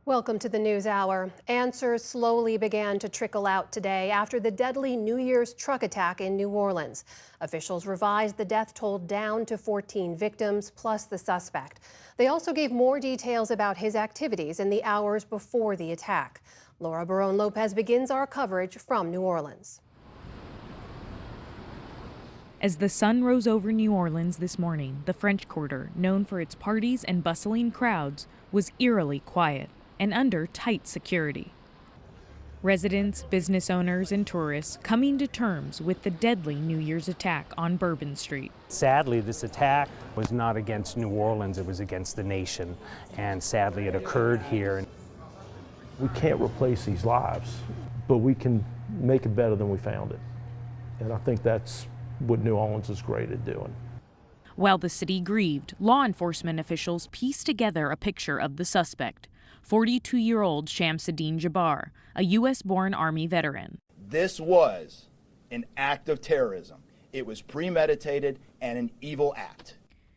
Welcome to the News Hour. Answers slowly began to trickle out today after the deadly New Year's truck attack in New Orleans. Officials revised the death toll down to 14 victims plus the suspect. They also gave more details about his activities in the hours before the attack. Laura Barone-Lopez begins our coverage from New Orleans. As the sun rose over New Orleans this morning, the French Quarter, known for its parties and bustling crowds, was eerily quiet and under tight security. Residents, business owners, and tourists coming to terms with the deadly New Year's attack on Bourbon Street. Sadly, this attack was not against New Orleans, it was against the nation, and sadly it occurred here. We can't replace these lives, but we can make it better than we found it. And I think that's what New Orleans is great at doing. While the city grieved, law enforcement officials pieced together a picture of the suspect, 42-year-old Shamsuddin Jabbar, a U.S.-born Army veteran. This was an act of terrorism. It was premeditated and an evil act.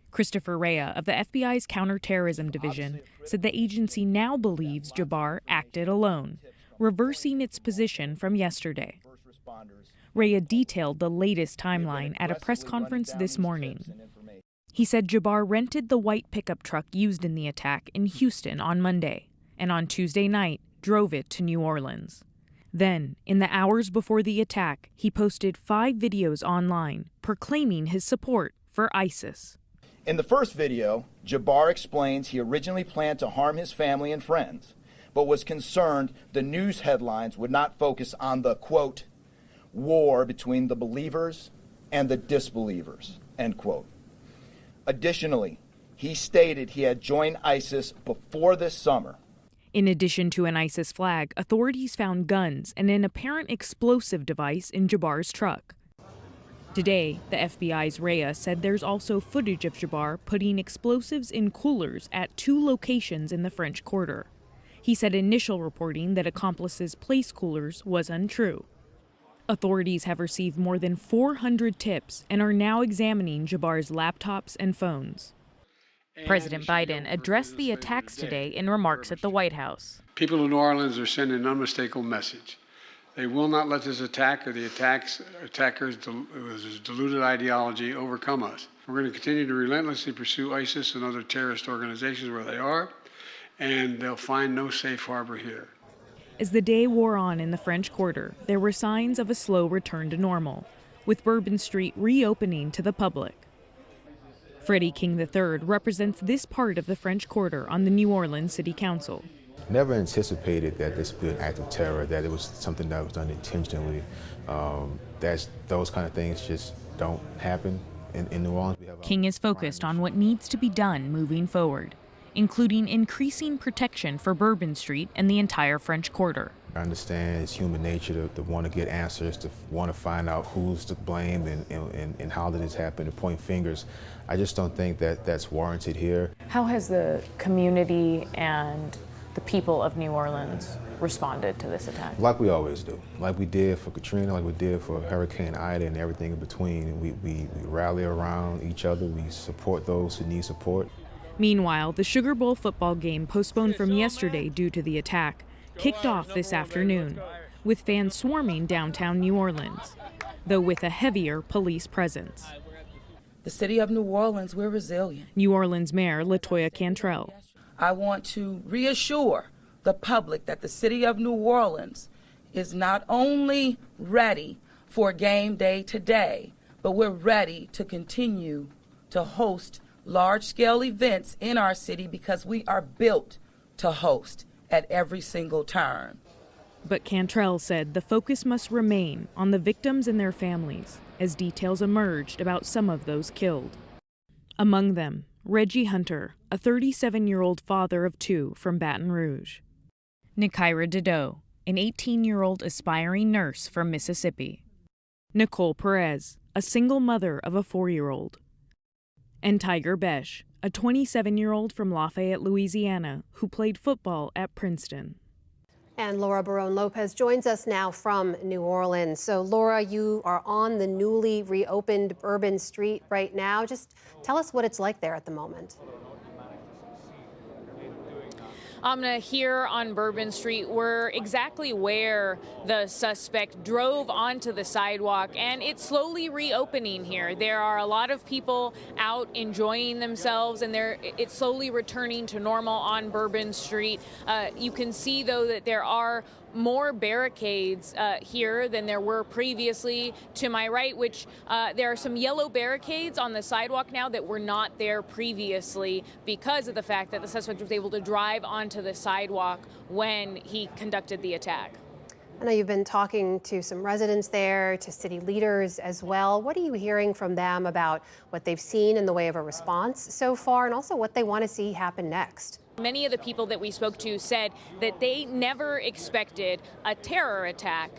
Christopher Rea of the FBI's Counterterrorism Division said the agency now believes Jabbar acted alone, reversing its position from yesterday. Rea detailed the latest timeline at a press conference this morning. He said Jabbar rented the white pickup truck used in the attack in Houston on Monday, and on Tuesday night drove it to New Orleans. Then, in the hours before the attack, he posted 5 videos online proclaiming his support for ISIS. In the first video, Jabbar explains he originally planned to harm his family and friends, but was concerned the news headlines would not focus on the, quote, war between the believers and the disbelievers, end quote. Additionally, he stated he had joined ISIS before this summer. In addition to an ISIS flag, authorities found guns and an apparent explosive device in Jabbar's truck. Today, the FBI's Rea said there's also footage of Jabbar putting explosives in coolers at 2 locations in the French Quarter. He said initial reporting that accomplices placed coolers was untrue. Authorities have received more than 400 tips and are now examining Jabbar's laptops and phones. President Biden addressed the attacks today in remarks at the White House. People in New Orleans are sending an unmistakable message. They will not let this attack or the attackers' deluded ideology overcome us. We're going to continue to relentlessly pursue ISIS and other terrorist organizations where they are, and they'll find no safe harbor here. As the day wore on in the French Quarter, there were signs of a slow return to normal, with Bourbon Street reopening to the public. Freddie King III represents this part of the French Quarter on the New Orleans City Council. Never anticipated that this would be an act of terror, that it was something that was done intentionally. Those kind of things just don't happen in New Orleans. King is focused on what needs to be done moving forward, including increasing protection for Bourbon Street and the entire French Quarter. I understand it's human nature to want to get answers, to want to find out who's to blame and how did this happen, to point fingers. I just don't think that that's warranted here. How has the community and the people of New Orleans responded to this attack? Like we always do. Like we did for Katrina, like we did for Hurricane Ida and everything in between. We rally around each other, we support those who need support. Meanwhile, the Sugar Bowl football game, postponed from yesterday due to the attack, kicked off this afternoon, with fans swarming downtown New Orleans, though with a heavier police presence. The city of New Orleans, we're resilient. New Orleans Mayor LaToya Cantrell. I want to reassure the public that the city of New Orleans is not only ready for game day today, but we're ready to continue to host large-scale events in our city because we are built to host at every single turn. But Cantrell said the focus must remain on the victims and their families as details emerged about some of those killed. Among them, Reggie Hunter, a 37-year-old father of 2 from Baton Rouge. Nikira Dido, an 18-year-old aspiring nurse from Mississippi. Nicole Perez, a single mother of a 4-year-old. And Tiger Besh, a 27-year-old from Lafayette, Louisiana, who played football at Princeton. And Laura Barone-Lopez joins us now from New Orleans. So, Laura, you are on the newly reopened Bourbon Street right now. Just tell us what it's like there at the moment. Here on Bourbon Street, we're exactly where the suspect drove onto the sidewalk, and it's slowly reopening here. There are a lot of people out enjoying themselves, and it's slowly returning to normal on Bourbon Street. You can see, though, that there are more barricades here than there were previously. To my right, which there are some yellow barricades on the sidewalk now that were not there previously because of the fact that the suspect was able to drive onto the sidewalk when he conducted the attack. I know you've been talking to some residents there, to city leaders as well. What are you hearing from them about what they've seen in the way of a response so far, and also what they want to see happen next? Many of the people that we spoke to said that they never expected a terror attack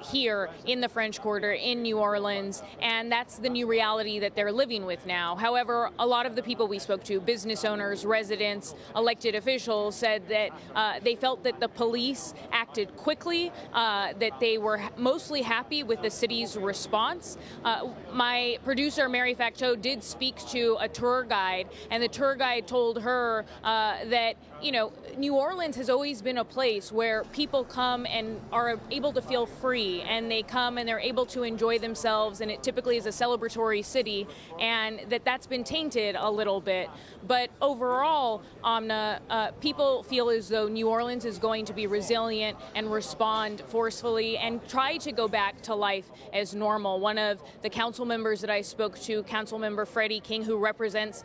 here in the French Quarter in New Orleans, and that's the new reality that they're living with now. However, a lot of the people we spoke to, business owners, residents, elected officials, said that they felt that the police acted quickly, that they were mostly happy with the city's response. My producer, Mary Facto, did speak to a tour guide, and the tour guide told her that, you know, New Orleans has always been a place where people come and are able to feel free, and they come and they're able to enjoy themselves, and it typically is a celebratory city, and that's been tainted a little bit. But overall, Amna, people feel as though New Orleans is going to be resilient and respond forcefully and try to go back to life as normal. One of the council members that I spoke to, Council Member Freddie King, who represents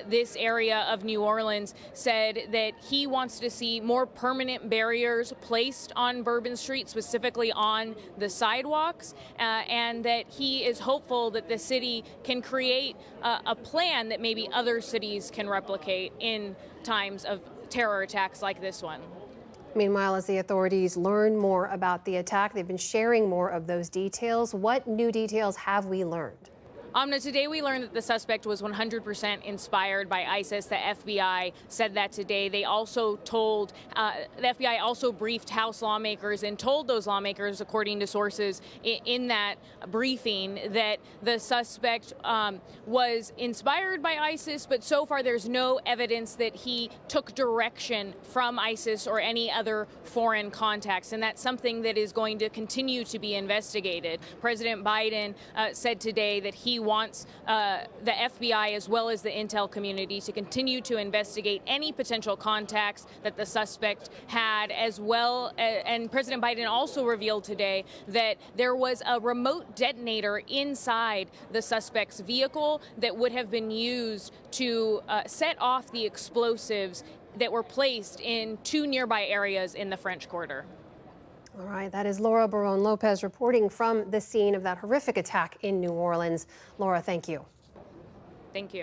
this area of New Orleans, said that he wants to see more permanent barriers placed on Bourbon Street, specifically on the sidewalks, and that he is hopeful that the city can create a plan that maybe other cities can replicate in times of terror attacks like this one. Meanwhile, as the authorities learn more about the attack, they've been sharing more of those details. What new details have we learned? Amna, today we learned that the suspect was 100% inspired by ISIS. The FBI said that today. They also told, the FBI also briefed House lawmakers and told those lawmakers, according to sources in that briefing, that the suspect was inspired by ISIS, but so far there's no evidence that he took direction from ISIS or any other foreign contacts, and that's something that is going to continue to be investigated. President Biden said today that he wants the FBI as well as the intel community to continue to investigate any potential contacts that the suspect had, as well. And President Biden also revealed today that there was a remote detonator inside the suspect's vehicle that would have been used to set off the explosives that were placed in two nearby areas in the French Quarter. All right, that is Laura Barone Lopez reporting from the scene of that horrific attack in New Orleans. Laura, thank you. Thank you.